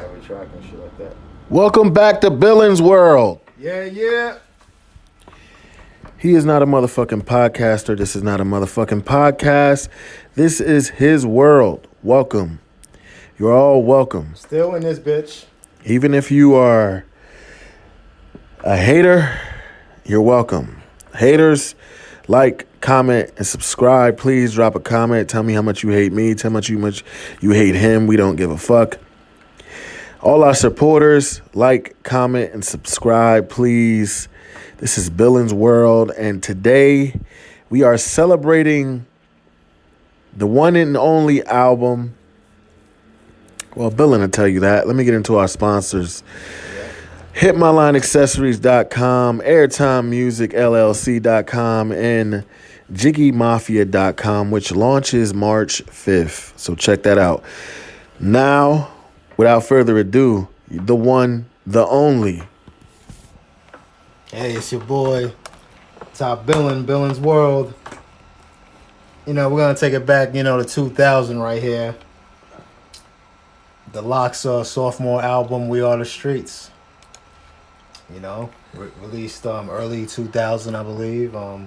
every track and shit like that. Welcome back to Billins World. Yeah. He is not a motherfucking podcaster. This is not a motherfucking podcast. This is his world. Welcome. You're all welcome. Still in this bitch. Even if you are a hater, you're welcome. Haters, like, comment, and subscribe. Please drop a comment. Tell me how much you hate me. Tell me how much you hate him. We don't give a fuck. All our supporters, like, comment, and subscribe, please. This is Billins World, and today we are celebrating the one and only album. Well, Billin will tell you that. Let me get into our sponsors. HitMyLineAccessories.com, AIRTIMEMUSICLLC.com, and JiggyMafia.com, which launches March 5th. So check that out. Now, without further ado, the one, the only. Hey, it's your boy, Top Billins World. You know, we're going to take it back, to 2000 right here. The Lox sophomore album, We Are the Streets. Released early 2000, I believe. The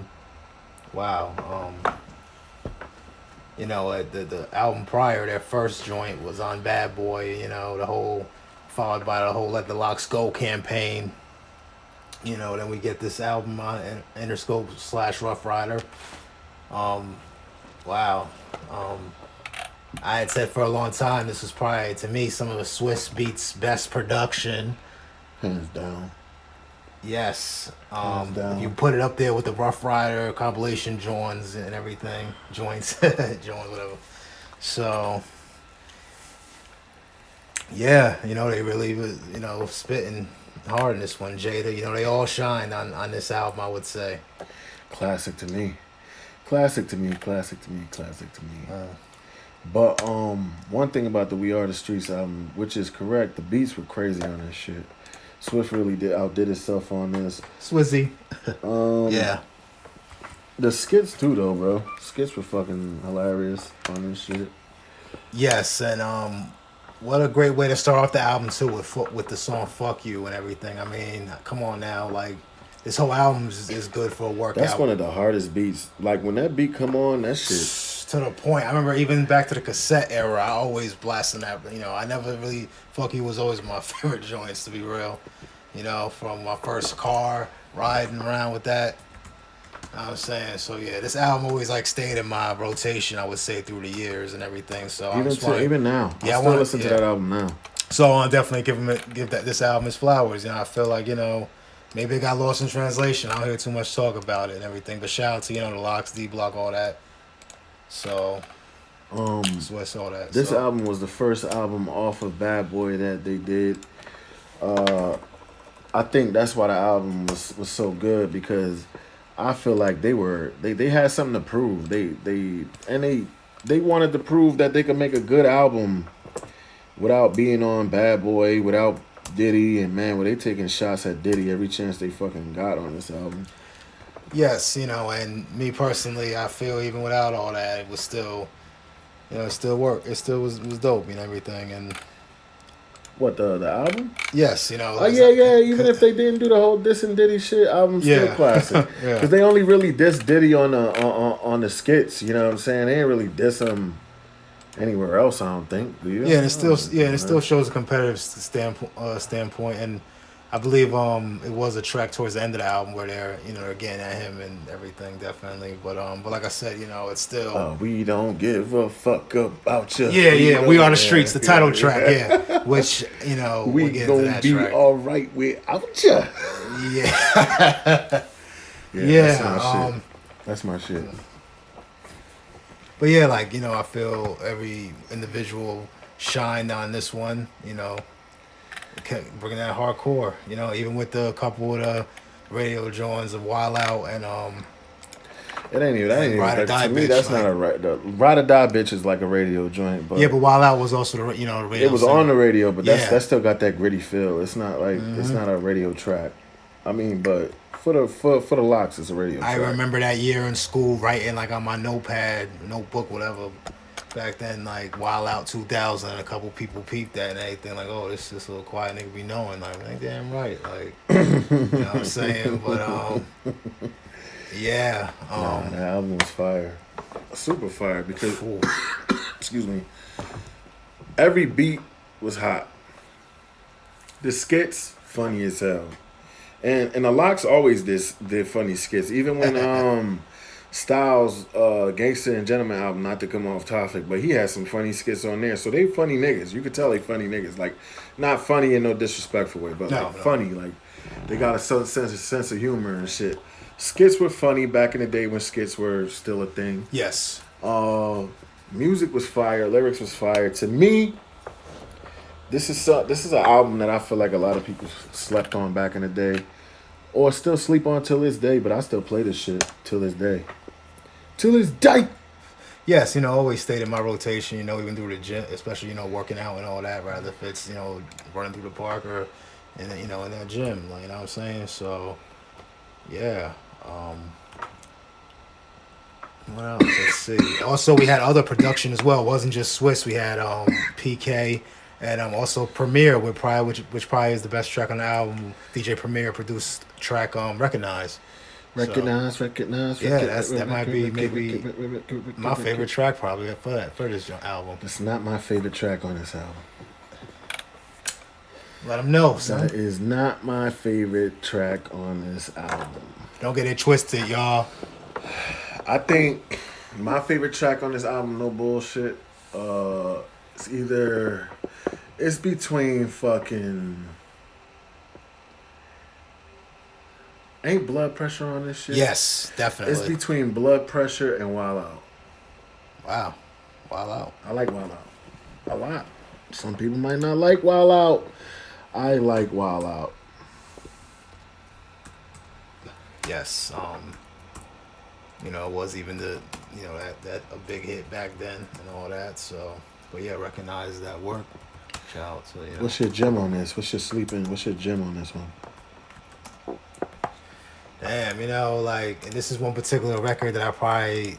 album prior, their first joint was on Bad Boy, followed by the whole Let the Lox Go campaign. Then we get this album on Interscope / Rough Rider. I had said for a long time this was probably, to me, some of the Swiss Beats' best production. Hands down. Yes. If you put it up there with the Rough Rider compilation joints and everything. Joints, whatever. So, yeah, they really was, spitting hard in this one. Jada, they all shined on this album, I would say. Classic to me. But one thing about the We Are the Streets album, which is correct, the beats were crazy on this shit. Swift really outdid itself on this. Swizzy. Yeah. The skits too, though, bro. Skits were fucking hilarious on this shit. Yes, and what a great way to start off the album too with the song "Fuck You" and everything. I mean, come on now, like this whole album is good for a workout. That's one of the hardest beats. Like when that beat come on, that shit. To the point. I remember even back to the cassette era, I always blasting that. I never really "Fuck You" was always my favorite joints, to be real. From my first car riding around with that. I'm saying, so yeah, this album always stayed in my rotation, I would say, through the years and everything. So even now, yeah, I still listen to that album now. So I'll definitely give this album its flowers. I feel like maybe it got lost in translation. I don't hear too much talk about it and everything. But shout out to the Lox, D Block, all that. So Swiss, all that. This album was the first album off of Bad Boy that they did. I think that's why the album was so good, because I feel like they had something to prove. They wanted to prove that they could make a good album without being on Bad Boy, without Diddy, and man, were they taking shots at Diddy every chance they fucking got on this album. Yes, and me personally, I feel even without all that, it was still, it still worked. It still was dope, everything. And what, the album? Yes, Oh yeah. Even if they didn't do the whole diss and Diddy shit, album's still classic. Because they only really diss Diddy on the skits. You know what I'm saying? They ain't really diss him anywhere else, I don't think. Do you? Yeah, and it still shows a competitive standpoint. And I believe it was a track towards the end of the album where they're getting at him and everything, definitely. But like I said, it's still we don't give a fuck about you. Yeah, We Are the Streets, the title track, which we we'll gonna be track. all right without you. Yeah. Yeah. That's my shit. But yeah, I feel every individual shined on this one. Bringing that hardcore, even with the couple of the radio joints of Wild Out and It ain't even. That ain't Ride or even. Die To me, Bitch, that's not a right. The Ride or Die Bitch is like a radio joint, but yeah, but Wild Out was also the radio. It was singer. on the radio, but that still got that gritty feel. It's not like it's not a radio track. I mean, but for the Lox, it's a radio track. I remember that year in school writing on my notebook, whatever. back then, like Wild Out 2000, a couple people peeped that and everything, like, oh, this little quiet nigga be knowing, like damn right, like, you know what I'm saying? But yeah, nah, that album was fire, super fire because, excuse me, every beat was hot. The skits funny as hell, and the Locks always did funny skits, even when Styles Gangsta and Gentleman album, not to come off topic, but he had some funny skits on there. So they funny niggas. You could tell they funny niggas. Like, not funny in no disrespectful way, but like funny. Like, they got a sense of humor and shit. Skits were funny back in the day when skits were still a thing. Yes. Music was fire. Lyrics was fire. To me, this is an album that I feel like a lot of people slept on back in the day, or still sleep on till this day. But I still play this shit till this day. Till this day. Yes, always stayed in my rotation, even through the gym, especially, working out and all that, rather if it's, running through the park or, in that gym, like, you know what I'm saying? So, yeah. What else? Let's see. Also, we had other production as well. It wasn't just Swiss. We had PK and also Premier, which probably is the best track on the album. DJ Premier produced track Recognize. Recognize. Yeah, that might be maybe my favorite track probably for this album. It's not my favorite track on this album. Let them know, son. That is not my favorite track on this album. Don't get it twisted, y'all. I think my favorite track on this album, no bullshit, it's between fucking... Ain't Blood Pressure on this shit? Yes, definitely. It's between Blood Pressure and Wild Out. Wow. Wild Out. I like Wild Out a lot. Some people might not like Wild Out. I like Wild Out. Yes. It was even that a big hit back then and all that. So, but yeah, recognize that work. Shout out to What's your gem on this? What's your gem on this one? Damn, and this is one particular record that I probably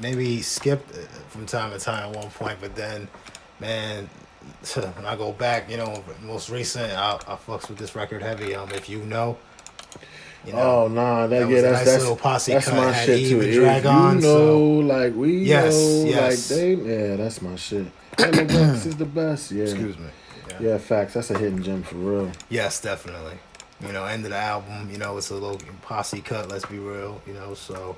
maybe skipped from time to time at one point, but then, man, when I go back, most recent, I fucks with this record heavy. If you know. Oh nah, that's little posse that's cut, my had shit Eve too. and Drag on, like we know, like they, yeah, that's my shit. This is the best. Yeah. Excuse me. Yeah, facts. That's a hidden gem for real. Yes, definitely. End of the album, it's a little posse cut, let's be real, so.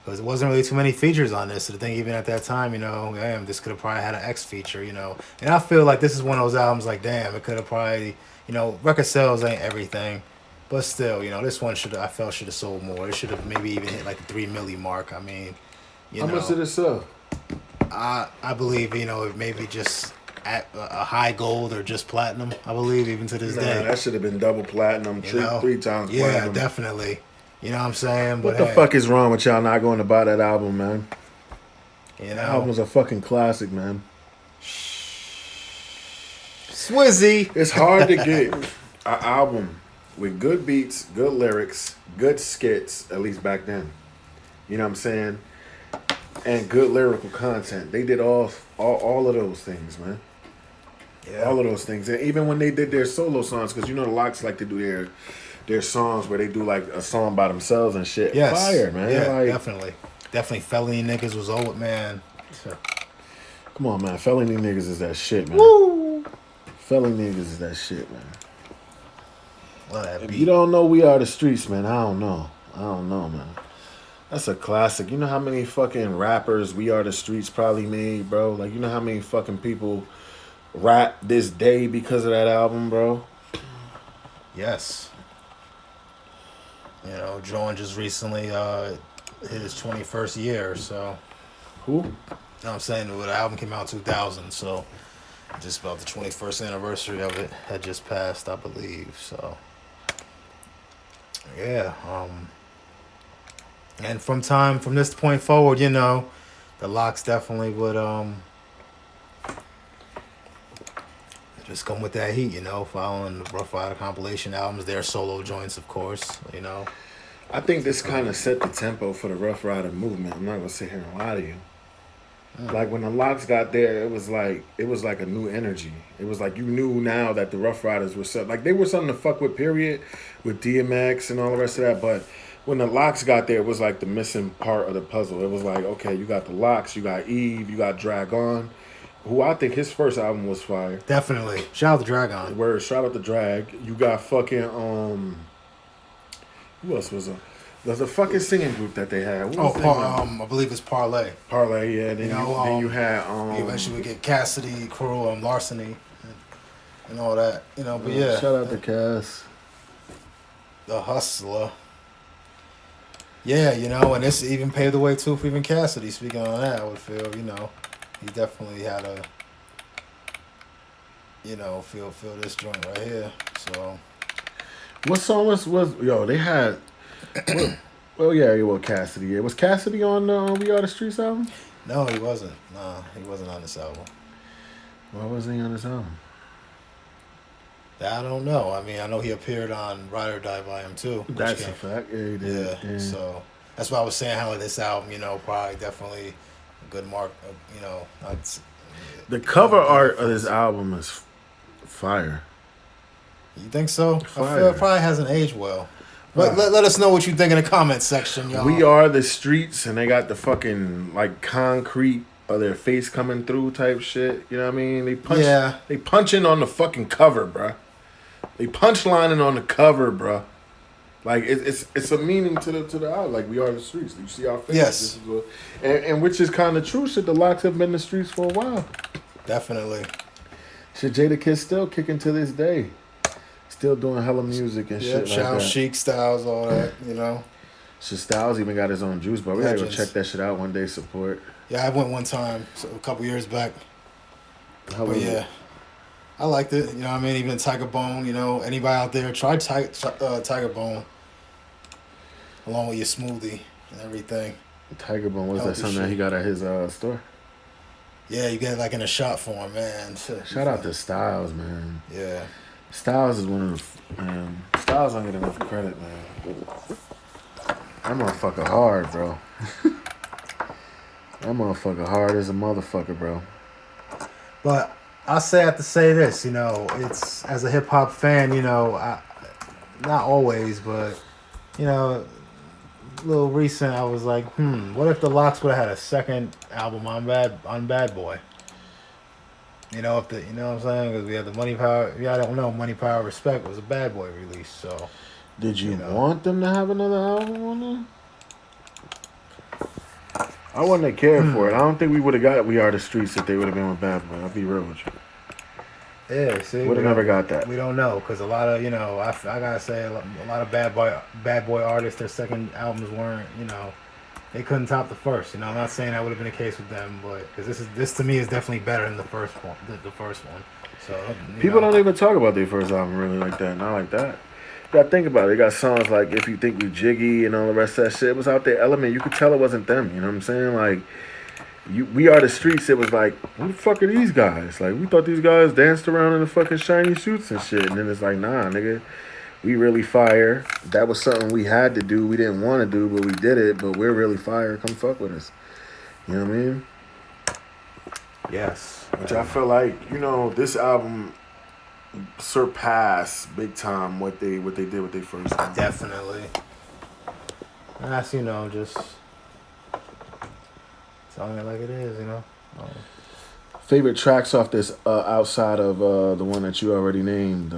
Because it wasn't really too many features on this. So the thing, even at that time, damn, this could have probably had an X feature, And I feel like this is one of those albums, like, damn, it could have probably, record sales ain't everything. But still, this one should have sold more. It should have maybe even hit like the 3 million mark. I mean, how much did it sell? I believe, maybe just at a high gold or just platinum, I believe, even to this day. That should have been double platinum, three times platinum. Yeah, definitely. You know what I'm saying? What the fuck is wrong with y'all not going to buy that album, man? That album's a fucking classic, man. Swizzy. It's hard to get an album with good beats, good lyrics, good skits, at least back then. You know what I'm saying? And good lyrical content. They did all of those things, man. Yeah. All of those things. And even when they did their solo songs, because the Locks like to do their songs where they do like a song by themselves and shit. Yes. Fire, man. Yeah, definitely. Definitely Felony Niggas was old, man. So. Come on, man. Felony Niggas is that shit, man. Woo! Felony Niggas is that shit, man. If you don't know We Are the Streets, man, I don't know, man. That's a classic. You know how many fucking rappers We Are the Streets probably made, bro? Like, you know how many fucking people rap this day because of that album, bro? Yes. John just recently hit his 21st year, so. Who? I'm saying the album came out in 2000, so just about the 21st anniversary of it had just passed, I believe, so. Yeah, and from this point forward, the Locks definitely would just come with that heat, following the Rough Rider compilation albums, their solo joints, of course, I think this kind of set the tempo for the Rough Rider movement. I'm not gonna sit here and lie to you. Like when the Locks got there, it was like a new energy. It was like you knew now that the Rough Riders were like they were something to fuck with. Period, with DMX and all the rest of that. But when the Locks got there, it was like the missing part of the puzzle. It was like, okay, you got the Locks, you got Eve, you got Dragon, who I think his first album was fire. Definitely. Shout out to Dragon. Word, shout out to Drag. You got fucking who else was there's a fucking singing group that they had. I believe it's Parlay. Parlay, yeah. Then, then you had you eventually would get Cassidy, Crew, Larceny, and all that. You know, but yeah. Shout out to Cass. The Hustler. Yeah, you know, and this even paved the way too for even Cassidy. Speaking on that, I would feel, you know, he definitely had a, you know, feel this joint right here. So, what song was yo? They had. Well, yeah, it was Cassidy. Yeah. Was Cassidy on We Are the Streets album? No, he wasn't. Nah, he wasn't on this album. Why wasn't he on this album? I don't know. I mean, I know he appeared on Ride or Die Volume 2. That's a fact. Yeah, he did. Yeah, so that's why I was saying how this album, you know, probably definitely a good mark. You know, the cover art of this album is fire. You think so? Fire. I feel it probably hasn't aged well. But let us know what you think in the comments section, y'all. We Are the Streets, and they got the fucking like concrete of their face coming through type shit. You know what I mean? They punching on the fucking cover, bruh. They punchlining on the cover, bruh. Like it's a meaning to the album. Like we are the streets. You see our faces. Yes. And which is kind of true. Shit, the Locks have been in the streets for a while. Definitely. Shit, Jada Kiss still kicking to this day. Still doing hella music and shit like shout that. Chic, Styles, all that, you know. Shit, Styles even got his own juice, but we gotta go check that shit out one day. Support. Yeah, I went one time, a couple years back. How was it? I liked it. You know what I mean? Even Tiger Bone, you know, anybody out there, try Tiger Bone along with your smoothie and everything. Tiger Bone, was that something that he got at his store? Yeah, you get it like in a shot form, man. Shout out to Styles, man. Yeah. Styles is one of the, man, Styles don't get enough credit, man. That motherfucker hard, bro. That motherfucker hard as a motherfucker, bro. But I have to say this, you know, it's, as a hip-hop fan, you know, not always, but, you know, a little recent, I was like, what if the Locks would have had a second album on Bad Boy? You know, you know what I'm saying? Because we had the Money Power. Yeah, I don't know. Money Power Respect was a Bad Boy release. So, did you want them to have another album on there? I wouldn't have cared for it. I don't think we would have got We Are the Streets if they would have been with Bad Boy. I'll be real with you. Yeah, see, would have never got that. We don't know because a lot of, you know, I gotta say a lot of Bad Boy artists, their second albums weren't, you know. They couldn't top the first. You know, I'm not saying that would have been the case with them, but because this to me is definitely better than the first one. The first one. So people don't even talk about their first album really like that. Not like that. You gotta think about it. They got songs like If You Think We Jiggy and all the rest of that shit. It was out there Element. You could tell it wasn't them. You know what I'm saying? Like, We Are the Streets. It was like, who the fuck are these guys? Like, we thought these guys danced around in the fucking shiny suits and shit. And then it's like, nah, nigga. We really fire. That was something we had to do. We didn't want to do, but we did it. But we're really fire. Come fuck with us. You know what I mean? Yes. Which I feel like, you know, this album surpassed big time what they did with their first album. Definitely. That's, you know, just telling it like it is, you know. Favorite tracks off this outside of the one that you already named.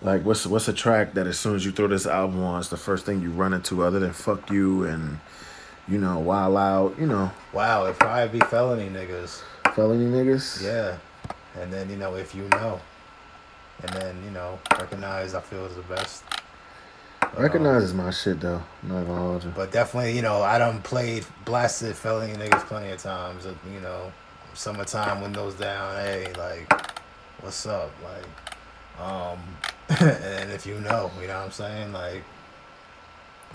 Like, what's a track that as soon as you throw this album on, it's the first thing you run into other than Fuck You and, you know, Wild Out, you know. Wow, it'd probably be Felony Niggas. Felony Niggas? Yeah. And then, you know, If You Know. And then, you know, Recognize, I feel, is the best. Recognize is my shit, though. I'm not gonna hold you. But definitely, you know, I done blasted Felony Niggas plenty of times. You know, Summertime, Windows Down, hey, like, what's up? Like, and If You Know, you know what I'm saying? Like,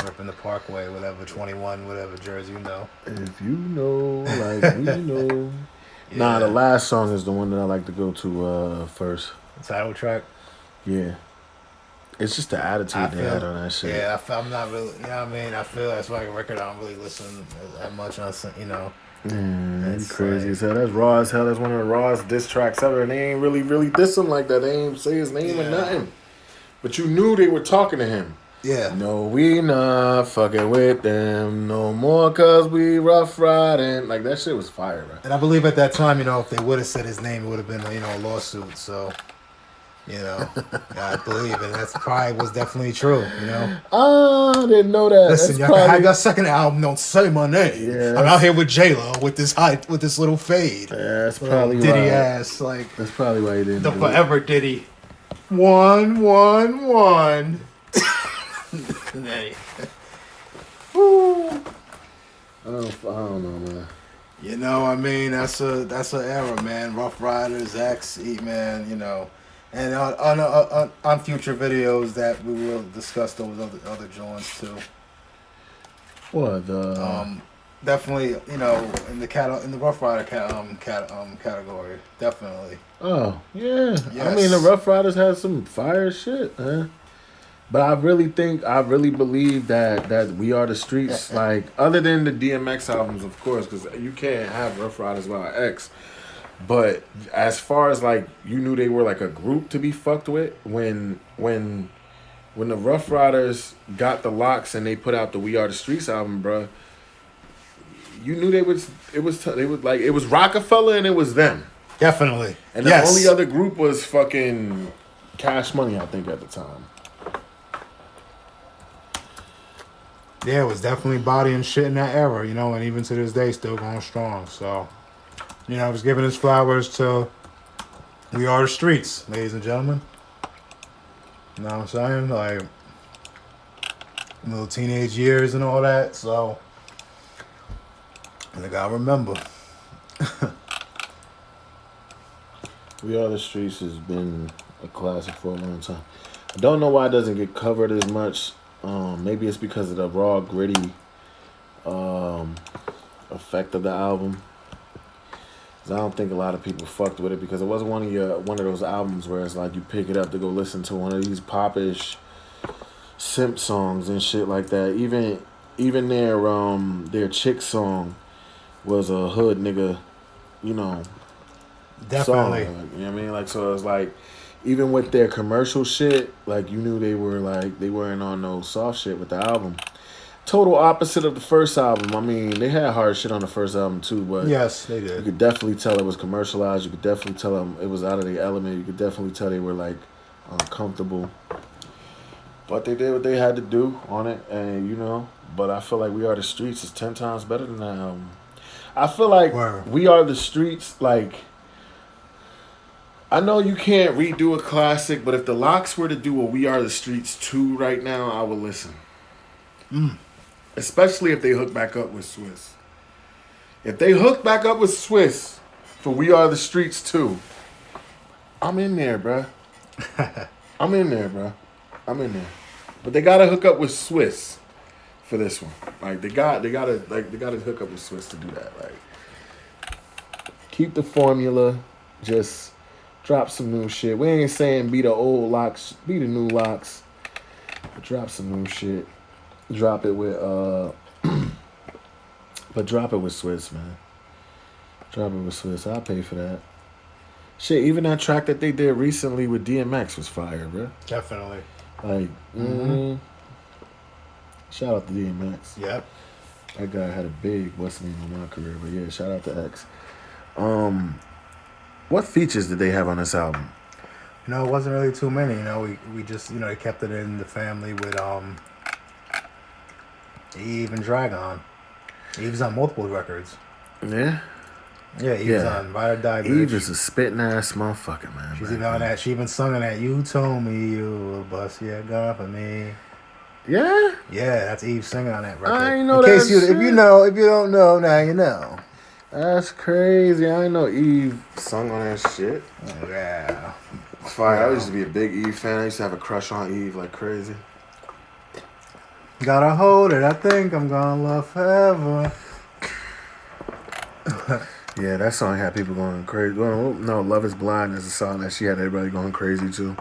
Ripping the Parkway, whatever, 21, whatever, Jersey, you know. If you know, like we know. Yeah. Nah, the last song is the one that I like to go to first. The title track? Yeah. It's just the attitude they had on that shit. Yeah, I'm not really, you know what I mean? I feel that's like a record I don't really listen that much on, you know. That's crazy like, as hell. That's raw as hell. That's one of the rawest diss tracks ever, and they ain't really diss him like that. They ain't say his name or nothing. But you knew they were talking to him. Yeah. No, we not fucking with them no more cause we rough riding. Like, that shit was fire, bro. And I believe at that time, you know, if they would have said his name, it would have been, you know, a lawsuit. So, you know, I believe, and that's probably was definitely true, you know. I didn't know that. Listen, y'all can have your second album, don't say my name. Yeah, I'm out here with J-Lo with this little fade. Yeah, that's little probably Diddy why. ass, like That's probably why he didn't the do forever Diddy. 111. Hey. Woo. I don't know, man. You know, I mean, that's an era, man. Rough Riders, X, man, you know, and on future videos that we will discuss those other joints too. What Definitely, you know, in the Rough Rider category, definitely. Oh yeah, Yes. I mean the Rough Riders had some fire shit, man. But I really believe that We Are the Streets, like, other than the DMX albums, of course, because you can't have Rough Riders without X. But as far as, like, you knew they were like a group to be fucked with when the Rough Riders got the locks and they put out the We Are the Streets album, bruh. You knew it was Rockefeller and it was them. Definitely. And the only other group was fucking Cash Money, I think, at the time. Yeah, it was definitely body and shit in that era, you know, and even to this day, still going strong. So, you know, I was giving his flowers to We Are the Streets, ladies and gentlemen. You know what I'm saying? Like, little teenage years and all that. So, I gotta remember. We Are the Streets has been a classic for a long time. I don't know why it doesn't get covered as much. Maybe it's because of the raw, gritty effect of the album. 'Cause I don't think a lot of people fucked with it because it wasn't one of those albums where it's like you pick it up to go listen to one of these popish simp songs and shit like that. Even their chick song was a hood nigga, you know, Definitely. song. You know what I mean? Like, so it was like, even with their commercial shit, like, you knew they weren't on no soft shit with the album. Total opposite of the first album. I mean, they had hard shit on the first album too, but yes, they did. You could definitely tell it was commercialized. You could definitely tell it was out of their element. You could definitely tell they were like uncomfortable. But they did what they had to do on it, and you know. But I feel like We Are the Streets is 10 times better than that album. I feel like We Are the Streets, like, I know you can't redo a classic, but if the Lox were to do a We Are the Streets 2 right now, I would listen. Especially if they hook back up with Swiss. If they hook back up with Swiss for We Are the Streets 2, I'm in there, bruh. I'm in there. But they gotta hook up with Swiss for this one. Like, they gotta hook up with Swiss to do that. Like, keep the formula, just drop some new shit. We ain't saying be the old Lox, be the new Lox. But drop some new shit. Drop it with but drop it with Swiss, man. Drop it with Swiss. I'll pay for that. Shit, even that track that they did recently with DMX was fire, bro. Definitely. Like, shout out to DMX. Yep. That guy had a big what's name in my career, but yeah, shout out to X. What features did they have on this album? You know, it wasn't really too many. You know, we just, you know, they kept it in the family with Eve and Dragon. Eve's on multiple records. Yeah? Yeah, Eve's on Ride or Die Bitch. Eve is a spitting ass motherfucker, man. She's even on that. She even sung on that. You told me you would bust your gun for me. Yeah? Yeah, that's Eve singing on that record. I ain't know in case that. If you don't know, now you know. That's crazy. I didn't know Eve sung on that shit. Oh, yeah. Fire. I used to be a big Eve fan. I used to have a crush on Eve like crazy. Gotta hold it. I think I'm gonna love forever. Yeah, that song had people going crazy. No, Love Is Blind is a song that she had everybody going crazy too.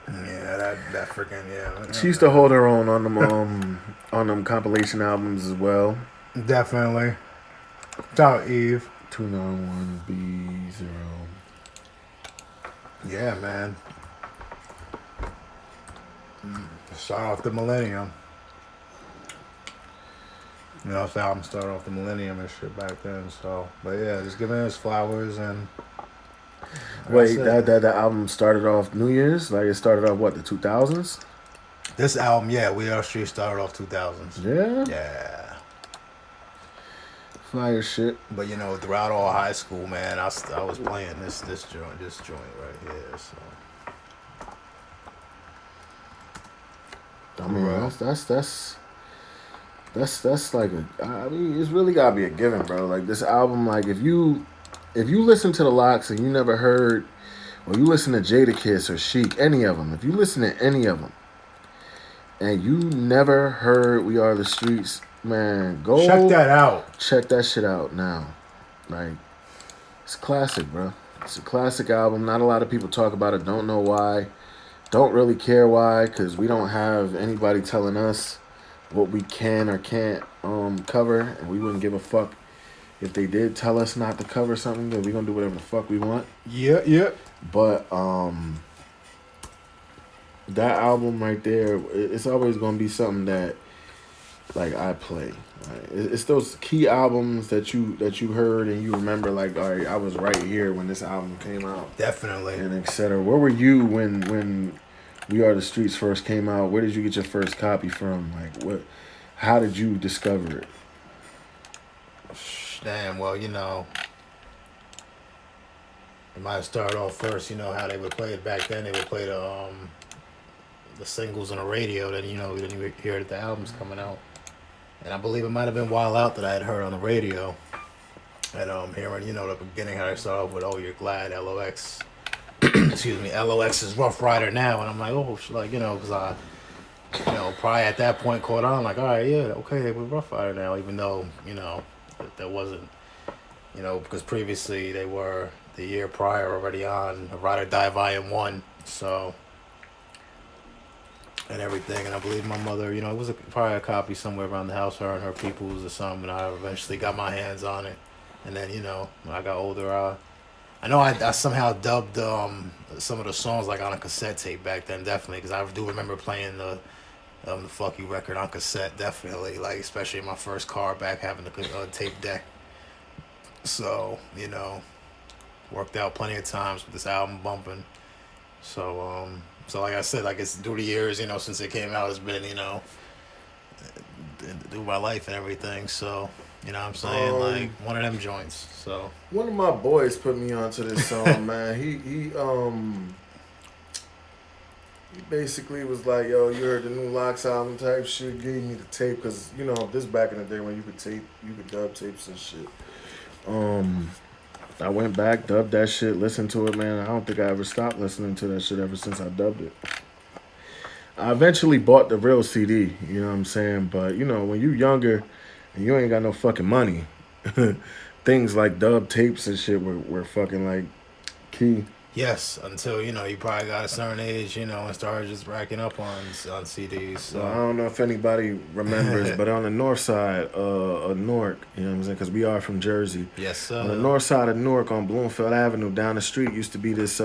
Yeah, that freaking, yeah. She used to hold her own on them compilation albums as well. Definitely. It's out, Eve. 291B0. Yeah, man. Start off the millennium. You know, this album started off the millennium and shit back then. So, but yeah, just giving us flowers and. Wait, that album started off New Year's? Like it started off what, the 2000s? This album, yeah, We Are Street started off 2000s. Yeah? Yeah. Fire shit. But you know, throughout all high school, man, I was playing this joint right here. So. I mean, that's like I mean, it's really gotta be a given, bro. Like this album, like if you listen to the Locks and you never heard, or you listen to Jadakiss or Chic, any of them, if you listen to any of them, and you never heard We Are the Streets, man, go check that out. Check that shit out now. Like, it's a classic, bro. It's a classic album. Not a lot of people talk about it. Don't know why. Don't really care why, because we don't have anybody telling us what we can or can't cover, and we wouldn't give a fuck if they did tell us not to cover something, because we're going to do whatever the fuck we want. Yeah. But that album right there, it's always going to be something that, like, I play. Right? It's those key albums that you heard and you remember, like, all right, I was right here when this album came out. Definitely. And etc. Where were you when We Are the Streets first came out? Where did you get your first copy from? Like, how did you discover it? Damn, well, you know, it might have started off first, you know, how they would play it back then. They would play the singles on the radio, then, you know, we didn't even hear that the album's coming out. And I believe it might have been Wild Out that I had heard on the radio. And hearing, you know, the beginning, how they start off with, "Oh, you're glad, LOX." Excuse me, LOX is Rough Rider now. And I'm like, oh, like, you know, because I, you know, probably at that point caught on, like, all right, yeah, okay, they were Rough Rider now, even though, you know, that wasn't, you know, because previously they were the year prior already on Ride or Die Volume 1, so, and everything. And I believe my mother, you know, it was probably a copy somewhere around the house, her and her people's or something, and I eventually got my hands on it. And then, you know, when I got older, I know I somehow dubbed some of the songs like on a cassette tape back then, definitely, because I do remember playing the Fuck You record on cassette, definitely, like, especially in my first car back, having the tape deck. So, you know, worked out plenty of times with this album bumping. So, so like I said, like, it's through the years, you know, since it came out, it's been, you know, through my life and everything, so... You know what I'm saying? Like, one of them joints. So one of my boys put me onto this song, man. He basically was like, yo, you heard the new Locks album type shit, gave me the tape, because, you know, this back in the day when you could dub tapes and shit. I went back, dubbed that shit, listened to it, man. I don't think I ever stopped listening to that shit ever since I dubbed it. I eventually bought the real CD, you know what I'm saying? But, you know, when you younger... and you ain't got no fucking money, things like dub tapes and shit were fucking, like, key. Yes, until, you know, you probably got a certain age, you know, and started just racking up on CDs. So. Well, I don't know if anybody remembers, but on the north side of Newark, you know what I'm saying, because we are from Jersey. Yes, sir. On the north side of Newark on Bloomfield Avenue, down the street, used to be this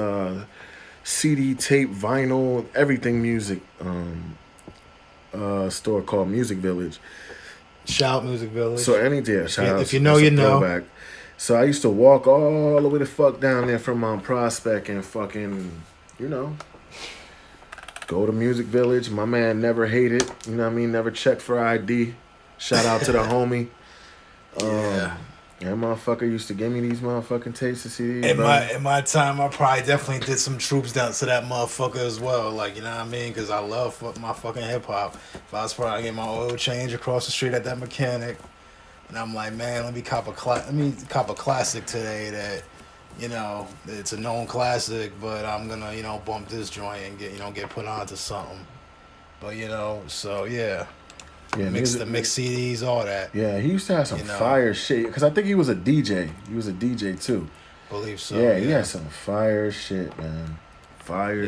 CD, tape, vinyl, everything music store called Music Village. Shout Music Village. So shout out. If you know, you know. Throwback. So I used to walk all the way the fuck down there from Prospect and fucking, you know, go to Music Village. My man never hated, you know what I mean? Never checked for ID. Shout out to the homie. Yeah. That motherfucker used to give me these motherfucking tapes of CDs. In my time, I probably definitely did some troops down to that motherfucker as well. Like, you know what I mean? Because I love my fucking hip hop. If I was probably getting my oil change across the street at that mechanic, and I'm like, man, let me cop a classic today that, you know, it's a known classic, but I'm gonna, you know, bump this joint and get put onto something. But, you know, so yeah. Yeah, mix CDs, all that. Yeah, he used to have some fire shit. Because I think he was a DJ. He was a DJ too. Believe so. Yeah, he had some fire shit, man. Fire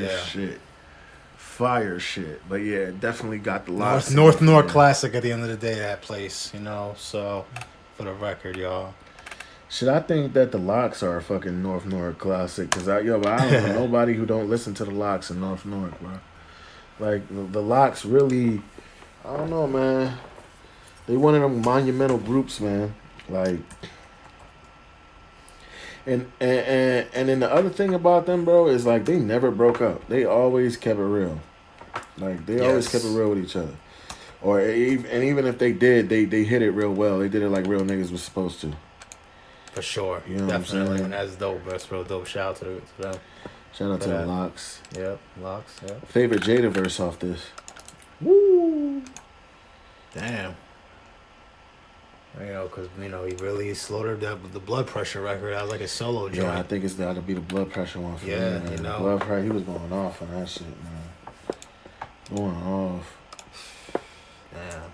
shit. But yeah, definitely got the lots. North Classic at the end of the day, that place, you know. So, for the record, y'all. Shit, I think that the Locks are a fucking North Newark classic. Cause I don't know nobody who don't listen to the Locks in North Newark, bro. Like the Locks really, I don't know, man. They one of them monumental groups, man. Like, and then the other thing about them, bro, is like they never broke up. They always kept it real. Like they always kept it real with each other. And even if they did, they hit it real well. They did it like real niggas was supposed to. For sure. You know Definitely. And that's dope. That's real dope. Shout out to them. Shout out to the Locks. Yep. Locks. Yep. Favorite Jada verse off this? Woo. Damn. You know, because, you know, he really slaughtered the blood pressure record. That was like a solo joint. Yeah, I think it's got to be the blood pressure one for me, man. You know. Blood pressure, he was going off on that shit, man. Going off. Damn.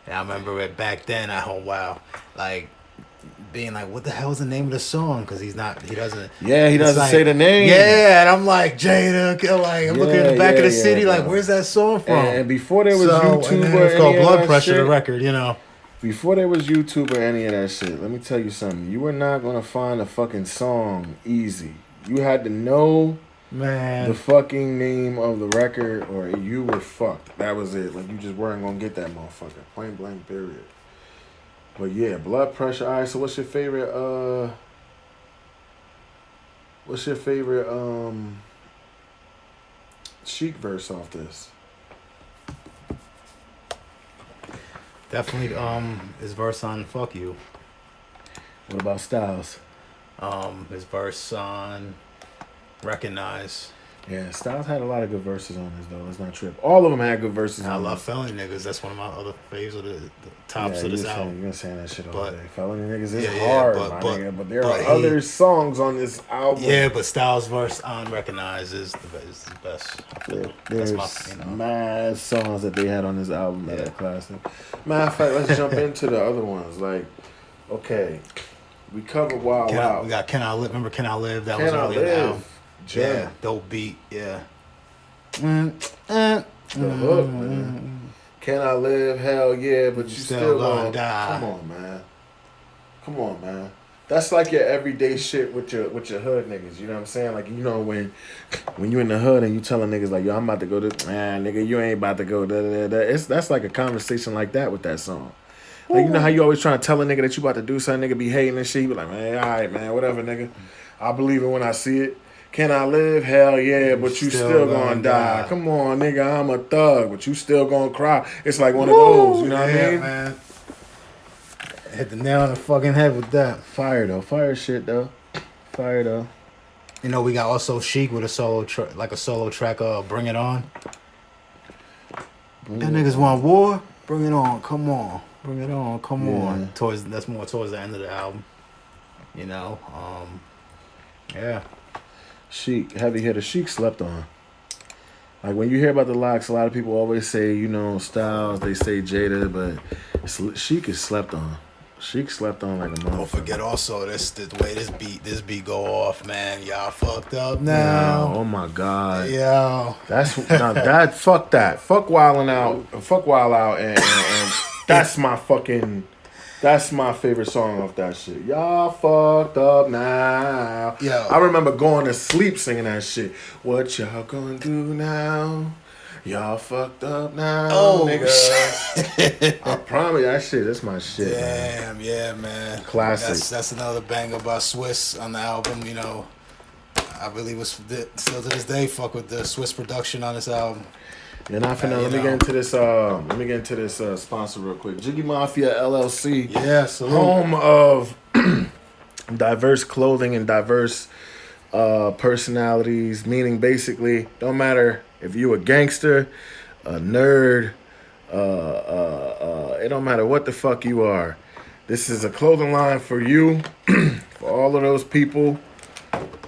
Yeah, I remember it back then. Like, being like, what the hell is the name of the song? Because he doesn't. Yeah, he doesn't say the name. Yeah, and I'm like, Jada, like, I'm looking at the back of the city, like, where's that song from? And before there was YouTube or it's called Blood Pressure, the record, you know. Before there was YouTube or any of that shit, let me tell you something. You were not going to find a fucking song easy. You had to know the fucking name of the record or you were fucked. That was it. Like, you just weren't going to get that motherfucker. Point blank, period. But yeah, blood pressure. All right, so what's your favorite Chic verse off this? Definitely his verse on Fuck You. What about Styles? His verse on Recognize. Yeah, Styles had a lot of good verses on this, though. Let's not trip. All of them had good verses. I love Felony Niggas. That's one of my other faves of the tops of this album. You've been saying that shit all day. Felony Niggas is hard, but there are other songs on this album. Yeah, but Styles' verse on Recognize is the best. There's mad songs that they had on this album that are classic. Matter of fact, let's jump into the other ones. Like, okay, we covered Wild Out. We got Can I Live? Remember Can I Live? That was early in the album. Yeah, dope beat. Yeah. The hook, man. Can I live? Hell yeah, but you still gonna die. Come on, man. That's like your everyday shit with your hood niggas. You know what I'm saying? Like, you know, when you in the hood and you telling niggas like, yo, I'm about to go to, man, nigga, you ain't about to go. That's like a conversation like that with that song. Like, you know how you always trying to tell a nigga that you about to do something, nigga be hating and shit. You be like, man, all right, man, whatever, nigga. I believe it when I see it. Can I live? Hell yeah, but you still gonna die. Come on, nigga, I'm a thug, but you still gonna cry. It's like one of those, you know what I mean? Man. Hit the nail on the fucking head with that. Fire though, fire shit though. Fire though. You know, we got also Chic with a solo track, Bring It On. That niggas want war? Bring it on, come on. Bring it on, come on. That's more towards the end of the album. You know, yeah. Chic, heavy hitter. Chic slept on. Like, when you hear about the Locks, a lot of people always say, you know, Styles, they say Jada, but Chic is slept on. Chic slept on like a motherfucker. Don't forget also the way this beat go off, man. Y'all fucked up now. Oh my God. Yeah. Fuck that. Fuck Wildin' Out. Fuck Wild Out and that's my favorite song off that shit. Y'all fucked up now. Yeah. I remember going to sleep singing that shit. What y'all gonna do now? Y'all fucked up now, nigga. I promise that shit. That's my shit. Damn, man. Yeah, man. Classic. That's another banger by Swiss on the album. You know, I really was still to this day fuck with the Swiss production on this album. You're not finna. Let me get into this sponsor real quick. Jiggy Mafia LLC. Yeah, salute. Home of diverse clothing and diverse personalities. Meaning, basically, don't matter if you a gangster, a nerd, it don't matter what the fuck you are. This is a clothing line for you, for all of those people.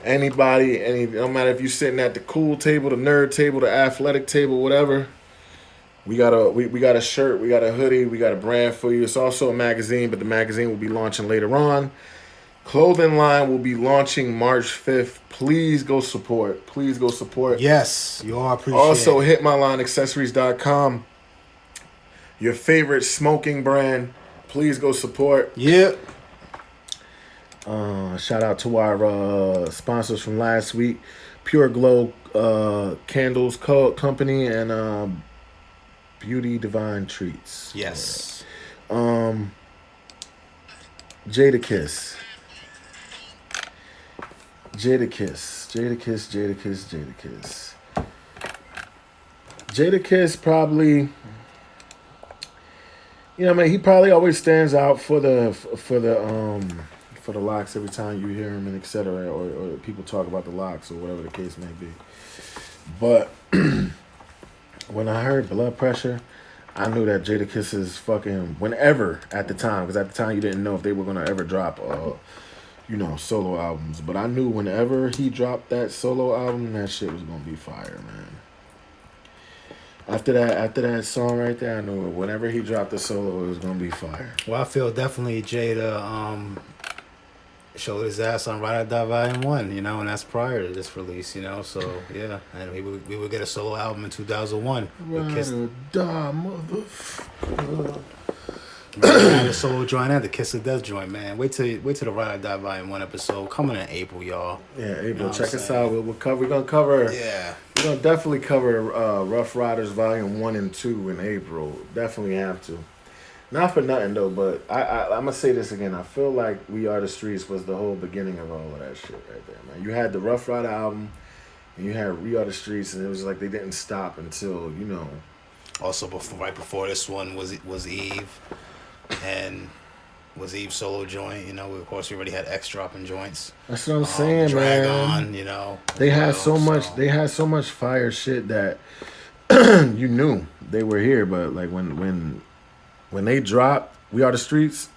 Anybody, no matter if you're sitting at the cool table, the nerd table, the athletic table, whatever. We got a shirt, we got a hoodie, we got a brand for you. It's also a magazine, but the magazine will be launching later on. Clothing line will be launching March 5th. Please go support. Please go support. Yes, you are appreciated. Also, hitmylineaccessories.com. Your favorite smoking brand. Please go support. Yep. Shout out to our sponsors from last week, Pure Glow Candles Company and Beauty Divine Treats. Yes. Jadakiss. Jadakiss probably, you know, man, he probably always stands out for the locks every time you hear him and etc. Or people talk about the locks or whatever the case may be. But when I heard Blood Pressure, I knew that Jadakiss's fucking whenever at the time, because at the time you didn't know if they were gonna ever drop solo albums. But I knew whenever he dropped that solo album, that shit was gonna be fire, man. After that song right there, I knew whenever he dropped the solo, it was gonna be fire. Well, I feel definitely Jada showed his ass on Ride or Die Volume 1, you know, and that's prior to this release, you know, so yeah. And we would get a solo album in 2001. Ride or Die, motherfucker. The solo joint and the Kiss of Death joint, man. Wait till the Ride or Die Volume 1 episode coming in April, y'all. Yeah, April. You know Check us out. We're gonna cover. Yeah. We're gonna definitely cover Rough Riders Volume 1 and 2 in April. Definitely have to. Not for nothing though, but I'm gonna say this again. I feel like We Are the Streets was the whole beginning of all of that shit right there, man. You had the Rough Rider album, and you had We Are the Streets, and it was like they didn't stop until, you know. Also, right before this one was Eve, and was Eve's solo joint. You know, of course, we already had X dropping joints. That's what I'm saying, Drag man. On, you know. They had so much. They had so much fire shit that you knew they were here, but like when they dropped We Are the Streets,